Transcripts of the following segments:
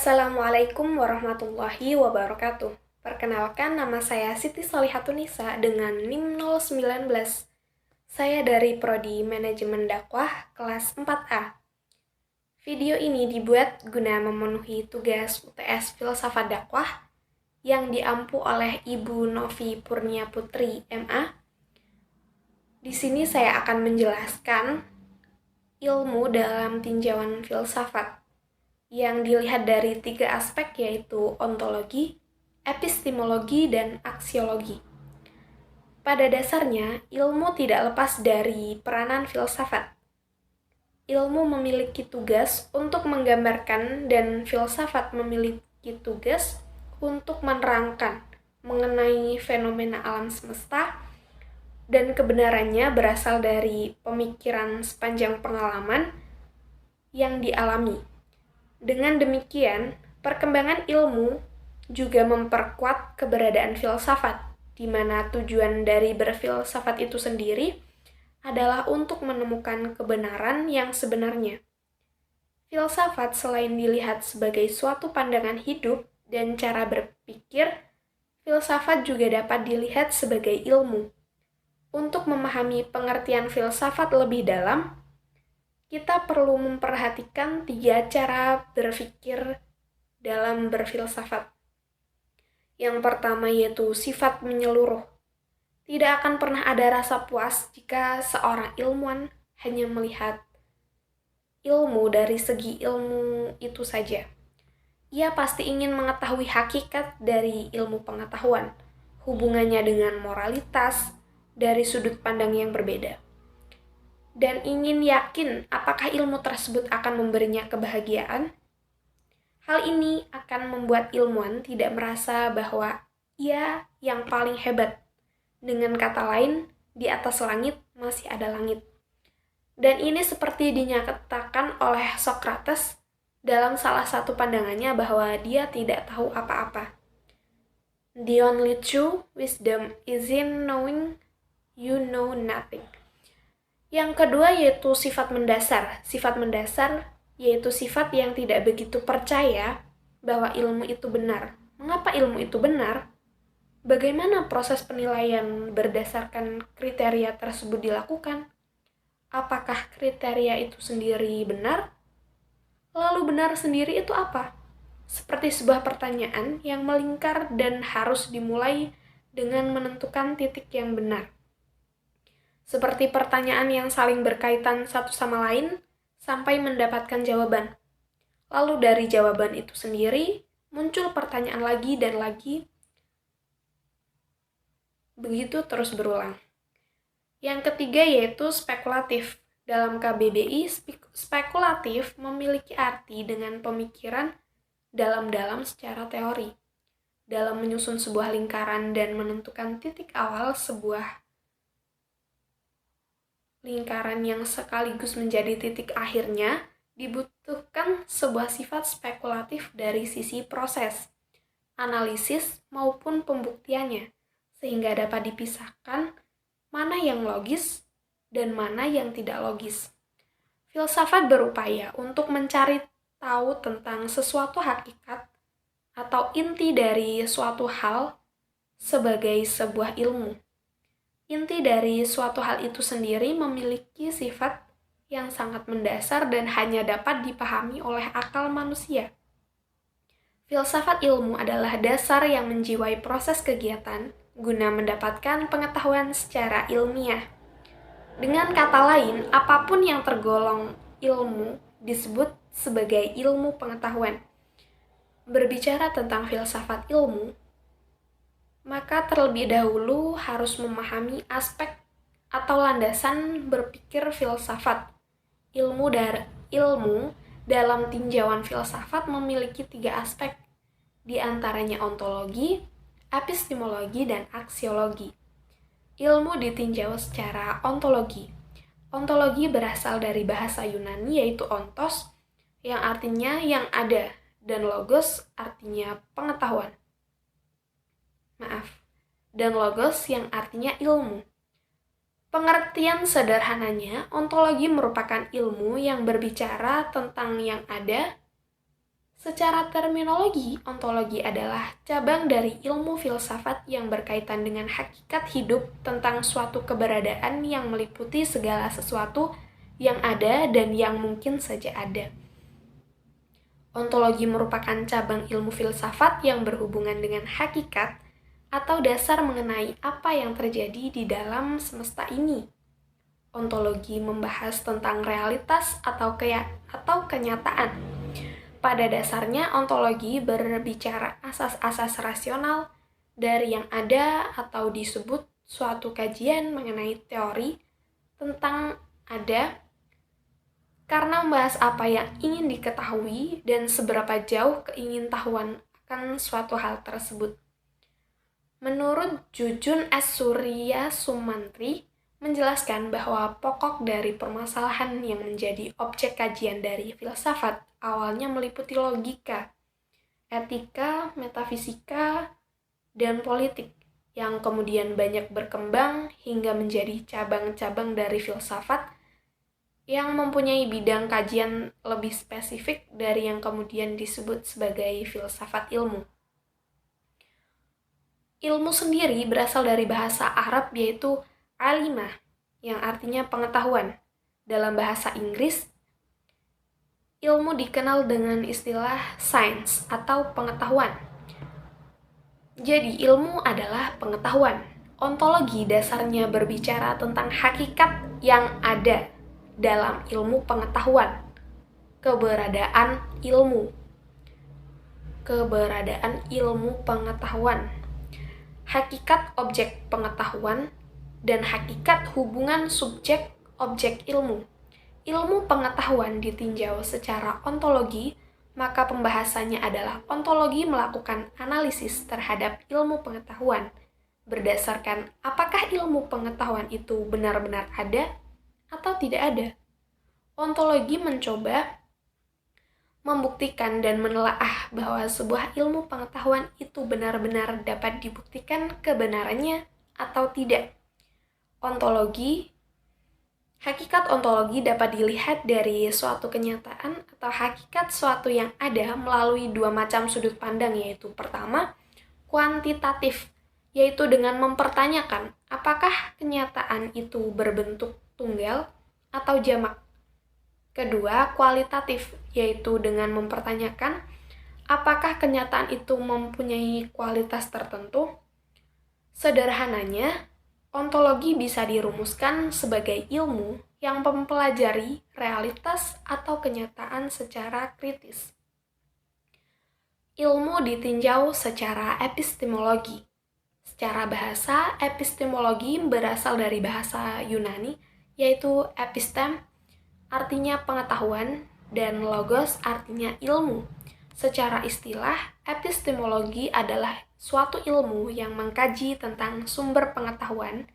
Assalamualaikum warahmatullahi wabarakatuh. Perkenalkan, nama saya Siti Solihatunisa dengan NIM 019. Saya dari Prodi Manajemen Dakwah kelas 4A. Video ini dibuat guna memenuhi tugas UTS Filsafat Dakwah yang diampu oleh Ibu Novi Purnia Putri, MA. Di sini saya akan menjelaskan ilmu dalam tinjauan filsafat yang dilihat dari 3 aspek, yaitu ontologi, epistemologi, dan aksiologi. Pada dasarnya, ilmu tidak lepas dari peranan filsafat. Ilmu memiliki tugas untuk menggambarkan dan filsafat memiliki tugas untuk menerangkan mengenai fenomena alam semesta, dan kebenarannya berasal dari pemikiran sepanjang pengalaman yang dialami. Dengan demikian, perkembangan ilmu juga memperkuat keberadaan filsafat, di mana tujuan dari berfilsafat itu sendiri adalah untuk menemukan kebenaran yang sebenarnya. Filsafat selain dilihat sebagai suatu pandangan hidup dan cara berpikir, filsafat juga dapat dilihat sebagai ilmu. Untuk memahami pengertian filsafat lebih dalam, kita perlu memperhatikan 3 cara berpikir dalam berfilsafat. Yang pertama yaitu sifat menyeluruh. Tidak akan pernah ada rasa puas jika seorang ilmuwan hanya melihat ilmu dari segi ilmu itu saja. Ia pasti ingin mengetahui hakikat dari ilmu pengetahuan, hubungannya dengan moralitas dari sudut pandang yang berbeda, dan ingin yakin apakah ilmu tersebut akan memberinya kebahagiaan. Hal ini akan membuat ilmuwan tidak merasa bahwa ia yang paling hebat. Dengan kata lain, di atas langit masih ada langit. Dan ini seperti dinyatakan oleh Socrates dalam salah satu pandangannya bahwa dia tidak tahu apa-apa. The only true wisdom is in knowing you know nothing. Yang kedua yaitu sifat mendasar. Sifat mendasar yaitu sifat yang tidak begitu percaya bahwa ilmu itu benar. Mengapa ilmu itu benar? Bagaimana proses penilaian berdasarkan kriteria tersebut dilakukan? Apakah kriteria itu sendiri benar? Lalu benar sendiri itu apa? Seperti sebuah pertanyaan yang melingkar dan harus dimulai dengan menentukan titik yang benar. Seperti pertanyaan yang saling berkaitan satu sama lain sampai mendapatkan jawaban. Lalu dari jawaban itu sendiri muncul pertanyaan lagi dan lagi. Begitu terus berulang. Yang ketiga yaitu spekulatif. Dalam KBBI, spekulatif memiliki arti dengan pemikiran dalam-dalam secara teori. Dalam menyusun sebuah lingkaran dan menentukan titik awal sebuah lingkaran yang sekaligus menjadi titik akhirnya, dibutuhkan sebuah sifat spekulatif dari sisi proses, analisis, maupun pembuktiannya, sehingga dapat dipisahkan mana yang logis dan mana yang tidak logis. Filsafat berupaya untuk mencari tahu tentang sesuatu hakikat atau inti dari suatu hal sebagai sebuah ilmu. Inti dari suatu hal itu sendiri memiliki sifat yang sangat mendasar dan hanya dapat dipahami oleh akal manusia. Filsafat ilmu adalah dasar yang menjiwai proses kegiatan guna mendapatkan pengetahuan secara ilmiah. Dengan kata lain, apapun yang tergolong ilmu disebut sebagai ilmu pengetahuan. Berbicara tentang filsafat ilmu, maka terlebih dahulu harus memahami aspek atau landasan berpikir filsafat. Ilmu dalam tinjauan filsafat memiliki 3 aspek, di antaranya ontologi, epistemologi, dan aksiologi. Ilmu ditinjau secara ontologi. Ontologi berasal dari bahasa Yunani yaitu ontos, yang artinya yang ada, dan logos artinya pengetahuan. Dan logos yang artinya ilmu. Pengertian sederhananya, ontologi merupakan ilmu yang berbicara tentang yang ada, Secara terminologi, ontologi adalah cabang dari ilmu filsafat yang berkaitan dengan hakikat hidup tentang suatu keberadaan yang meliputi segala sesuatu yang ada dan yang mungkin saja ada. Ontologi merupakan cabang ilmu filsafat yang berhubungan dengan hakikat atau dasar mengenai apa yang terjadi di dalam semesta ini. Ontologi membahas tentang realitas atau kenyataan. Pada dasarnya, ontologi berbicara asas-asas rasional dari yang ada atau disebut suatu kajian mengenai teori tentang ada, karena membahas apa yang ingin diketahui dan seberapa jauh keingintahuan akan suatu hal tersebut. Menurut Jujun S. Sumantri, menjelaskan bahwa pokok dari permasalahan yang menjadi objek kajian dari filsafat awalnya meliputi logika, etika, metafisika, dan politik yang kemudian banyak berkembang hingga menjadi cabang-cabang dari filsafat yang mempunyai bidang kajian lebih spesifik dari yang kemudian disebut sebagai filsafat ilmu. Ilmu sendiri berasal dari bahasa Arab yaitu alimah, yang artinya pengetahuan. Dalam bahasa Inggris, ilmu dikenal dengan istilah science atau pengetahuan. Jadi, ilmu adalah pengetahuan. Ontologi dasarnya berbicara tentang hakikat yang ada dalam ilmu pengetahuan. Keberadaan ilmu pengetahuan. Hakikat objek pengetahuan dan hakikat hubungan subjek-objek ilmu. Ilmu pengetahuan ditinjau secara ontologi, maka pembahasannya adalah ontologi melakukan analisis terhadap ilmu pengetahuan, berdasarkan apakah ilmu pengetahuan itu benar-benar ada atau tidak ada. Ontologi mencoba membuktikan dan menelaah bahwa sebuah ilmu pengetahuan itu benar-benar dapat dibuktikan kebenarannya atau tidak. Hakikat ontologi dapat dilihat dari suatu kenyataan atau hakikat suatu yang ada melalui dua macam sudut pandang, yaitu pertama, kuantitatif, yaitu dengan mempertanyakan apakah kenyataan itu berbentuk tunggal atau jamak. Kedua, kualitatif, yaitu dengan mempertanyakan apakah kenyataan itu mempunyai kualitas tertentu. Sederhananya, ontologi bisa dirumuskan sebagai ilmu yang mempelajari realitas atau kenyataan secara kritis. Ilmu ditinjau secara epistemologi. Secara bahasa, epistemologi berasal dari bahasa Yunani, yaitu epistem, artinya pengetahuan, dan logos artinya ilmu. Secara istilah, epistemologi adalah suatu ilmu yang mengkaji tentang sumber pengetahuan,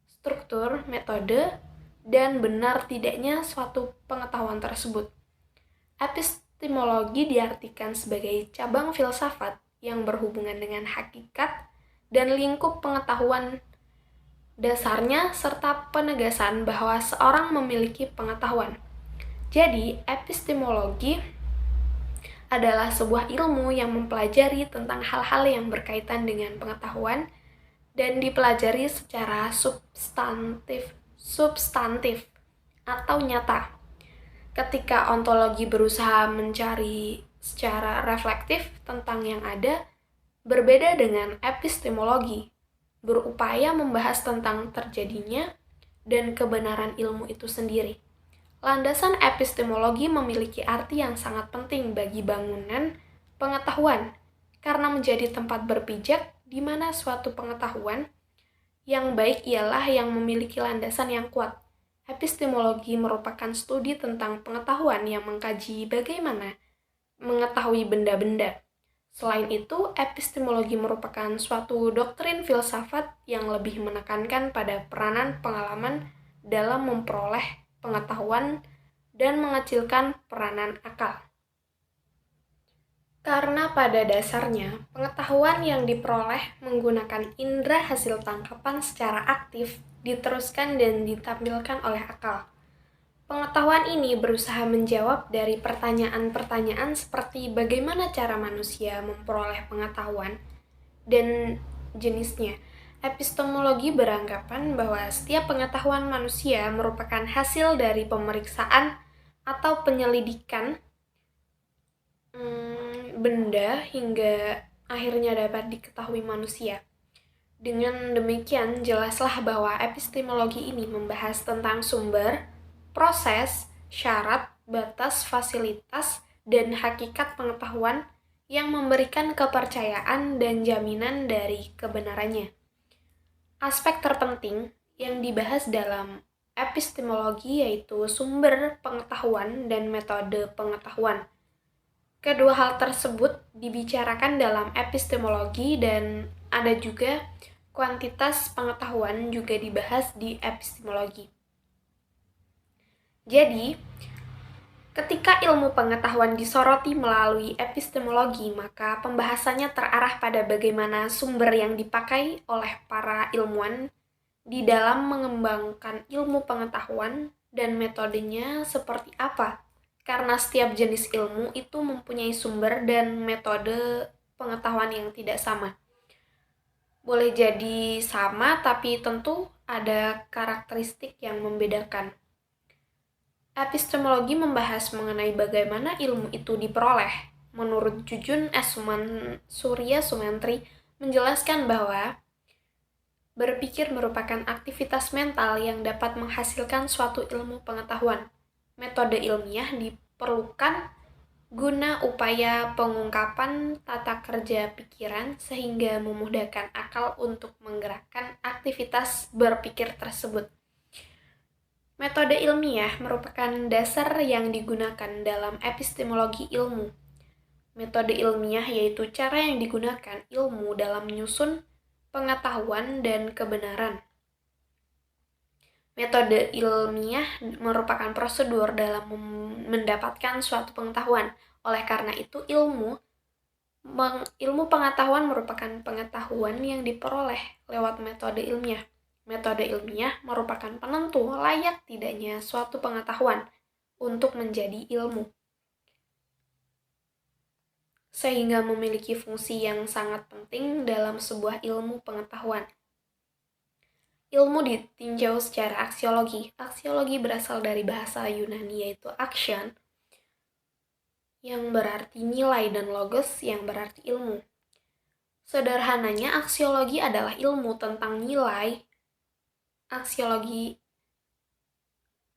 struktur, metode, dan benar tidaknya suatu pengetahuan tersebut. Epistemologi diartikan sebagai cabang filsafat yang berhubungan dengan hakikat dan lingkup pengetahuan dasarnya serta penegasan bahwa seorang memiliki pengetahuan. Jadi, epistemologi adalah sebuah ilmu yang mempelajari tentang hal-hal yang berkaitan dengan pengetahuan dan dipelajari secara substantif atau nyata. Ketika ontologi berusaha mencari secara reflektif tentang yang ada, berbeda dengan epistemologi, berupaya membahas tentang terjadinya dan kebenaran ilmu itu sendiri. Landasan epistemologi memiliki arti yang sangat penting bagi bangunan pengetahuan, karena menjadi tempat berpijak di mana suatu pengetahuan yang baik ialah yang memiliki landasan yang kuat. Epistemologi merupakan studi tentang pengetahuan yang mengkaji bagaimana mengetahui benda-benda. Selain itu, epistemologi merupakan suatu doktrin filsafat yang lebih menekankan pada peranan pengalaman dalam memperoleh pengetahuan dan mengecilkan peranan akal. Karena pada dasarnya, pengetahuan yang diperoleh menggunakan indera hasil tangkapan secara aktif diteruskan dan ditampilkan oleh akal. Pengetahuan ini berusaha menjawab dari pertanyaan-pertanyaan seperti bagaimana cara manusia memperoleh pengetahuan dan jenisnya. Epistemologi beranggapan bahwa setiap pengetahuan manusia merupakan hasil dari pemeriksaan atau penyelidikan benda hingga akhirnya dapat diketahui manusia. Dengan demikian, jelaslah bahwa epistemologi ini membahas tentang sumber, proses, syarat, batas, fasilitas, dan hakikat pengetahuan yang memberikan kepercayaan dan jaminan dari kebenarannya. Aspek terpenting yang dibahas dalam epistemologi yaitu sumber pengetahuan dan metode pengetahuan. Kedua hal tersebut dibicarakan dalam epistemologi dan ada juga kuantitas pengetahuan juga dibahas di epistemologi. Jadi, ketika ilmu pengetahuan disoroti melalui epistemologi, maka pembahasannya terarah pada bagaimana sumber yang dipakai oleh para ilmuwan di dalam mengembangkan ilmu pengetahuan dan metodenya seperti apa. Karena setiap jenis ilmu itu mempunyai sumber dan metode pengetahuan yang tidak sama. Boleh jadi sama, tapi tentu ada karakteristik yang membedakan. Epistemologi membahas mengenai bagaimana ilmu itu diperoleh. Menurut Jujun S. Surya Sumantri menjelaskan bahwa berpikir merupakan aktivitas mental yang dapat menghasilkan suatu ilmu pengetahuan. Metode ilmiah diperlukan guna upaya pengungkapan tata kerja pikiran sehingga memudahkan akal untuk menggerakkan aktivitas berpikir tersebut. Metode ilmiah merupakan dasar yang digunakan dalam epistemologi ilmu. Metode ilmiah yaitu cara yang digunakan ilmu dalam menyusun pengetahuan dan kebenaran. Metode ilmiah merupakan prosedur dalam mendapatkan suatu pengetahuan. Oleh karena itu, ilmu pengetahuan merupakan pengetahuan yang diperoleh lewat metode ilmiah. Metode ilmiah merupakan penentu layak tidaknya suatu pengetahuan untuk menjadi ilmu, sehingga memiliki fungsi yang sangat penting dalam sebuah ilmu pengetahuan. Ilmu ditinjau secara aksiologi. Aksiologi berasal dari bahasa Yunani yaitu action, yang berarti nilai, dan logos yang berarti ilmu. Sederhananya, aksiologi adalah ilmu tentang nilai. Aksiologi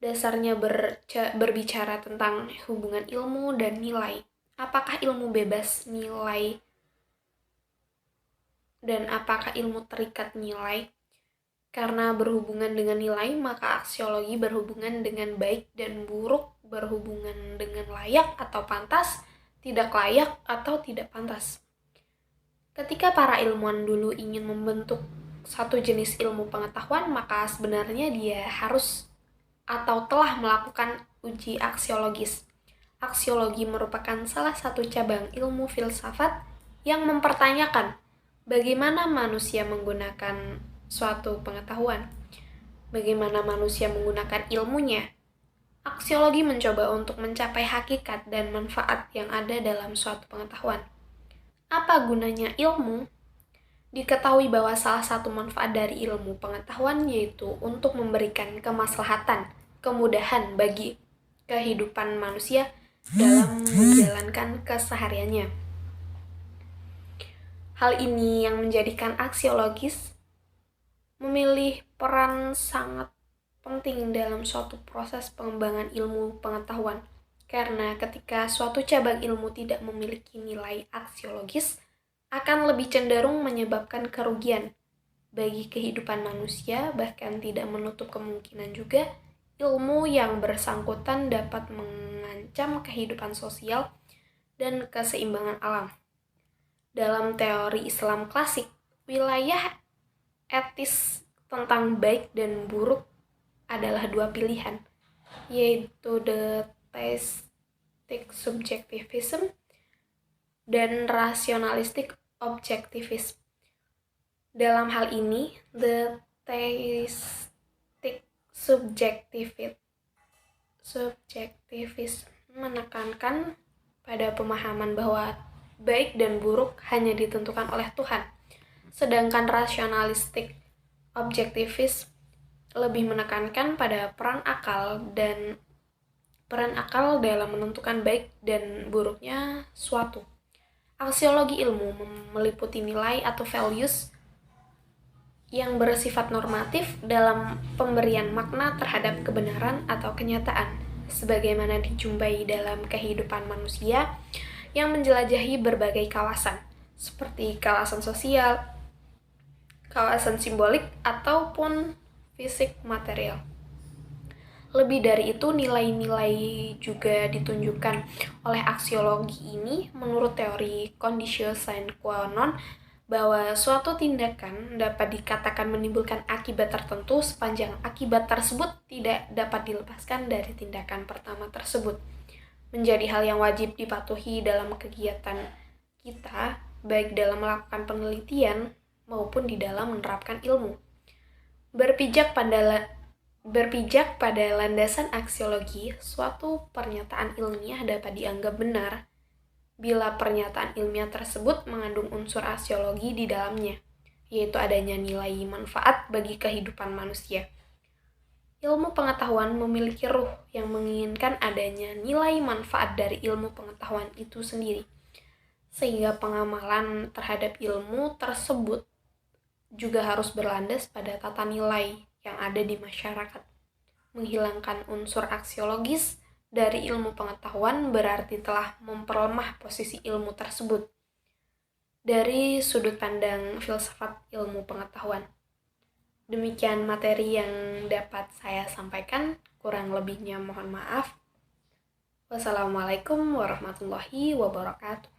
dasarnya berbicara tentang hubungan ilmu dan nilai. Apakah ilmu bebas nilai dan apakah ilmu terikat nilai? Karena berhubungan dengan nilai, maka aksiologi berhubungan dengan baik dan buruk, berhubungan dengan layak atau pantas, tidak layak atau tidak pantas. Ketika para ilmuwan dulu ingin membentuk satu jenis ilmu pengetahuan, maka sebenarnya dia harus atau telah melakukan uji aksiologis. Aksiologi merupakan salah satu cabang ilmu filsafat yang mempertanyakan bagaimana manusia menggunakan suatu pengetahuan, bagaimana manusia menggunakan ilmunya. Aksiologi mencoba untuk mencapai hakikat dan manfaat yang ada dalam suatu pengetahuan. Apa gunanya ilmu? Diketahui bahwa salah satu manfaat dari ilmu pengetahuan yaitu untuk memberikan kemaslahatan, kemudahan bagi kehidupan manusia dalam menjalankan kesehariannya. Hal ini yang menjadikan aksiologis memilih peran sangat penting dalam suatu proses pengembangan ilmu pengetahuan. Karena ketika suatu cabang ilmu tidak memiliki nilai aksiologis, akan lebih cenderung menyebabkan kerugian bagi kehidupan manusia, bahkan tidak menutup kemungkinan juga ilmu yang bersangkutan dapat mengancam kehidupan sosial dan keseimbangan alam. Dalam teori Islam klasik, wilayah etis tentang baik dan buruk adalah dua pilihan, yaitu the theistic subjectivism dan rationalistic objectivism. Dalam hal ini, the theistic Subjektivisme menekankan pada pemahaman bahwa baik dan buruk hanya ditentukan oleh Tuhan, sedangkan rasionalistik objektivis lebih menekankan pada peran akal dalam menentukan baik dan buruknya suatu. Aksiologi ilmu meliputi nilai atau values yang bersifat normatif dalam pemberian makna terhadap kebenaran atau kenyataan, sebagaimana dijumpai dalam kehidupan manusia yang menjelajahi berbagai kawasan, seperti kawasan sosial, kawasan simbolik, ataupun fisik material. Lebih dari itu, nilai-nilai juga ditunjukkan oleh aksiologi ini menurut teori conditio sine qua non bahwa suatu tindakan dapat dikatakan menimbulkan akibat tertentu sepanjang akibat tersebut tidak dapat dilepaskan dari tindakan pertama tersebut. Menjadi hal yang wajib dipatuhi dalam kegiatan kita, baik dalam melakukan penelitian maupun di dalam menerapkan ilmu. Berpijak pada landasan aksiologi, suatu pernyataan ilmiah dapat dianggap benar bila pernyataan ilmiah tersebut mengandung unsur aksiologi di dalamnya, yaitu adanya nilai manfaat bagi kehidupan manusia. Ilmu pengetahuan memiliki ruh yang menginginkan adanya nilai manfaat dari ilmu pengetahuan itu sendiri, sehingga pengamalan terhadap ilmu tersebut juga harus berlandas pada tata nilai yang ada di masyarakat. Menghilangkan unsur aksiologis dari ilmu pengetahuan berarti telah memperlemah posisi ilmu tersebut dari sudut pandang filsafat ilmu pengetahuan. Demikian materi yang dapat saya sampaikan, kurang lebihnya mohon maaf. Wassalamualaikum warahmatullahi wabarakatuh.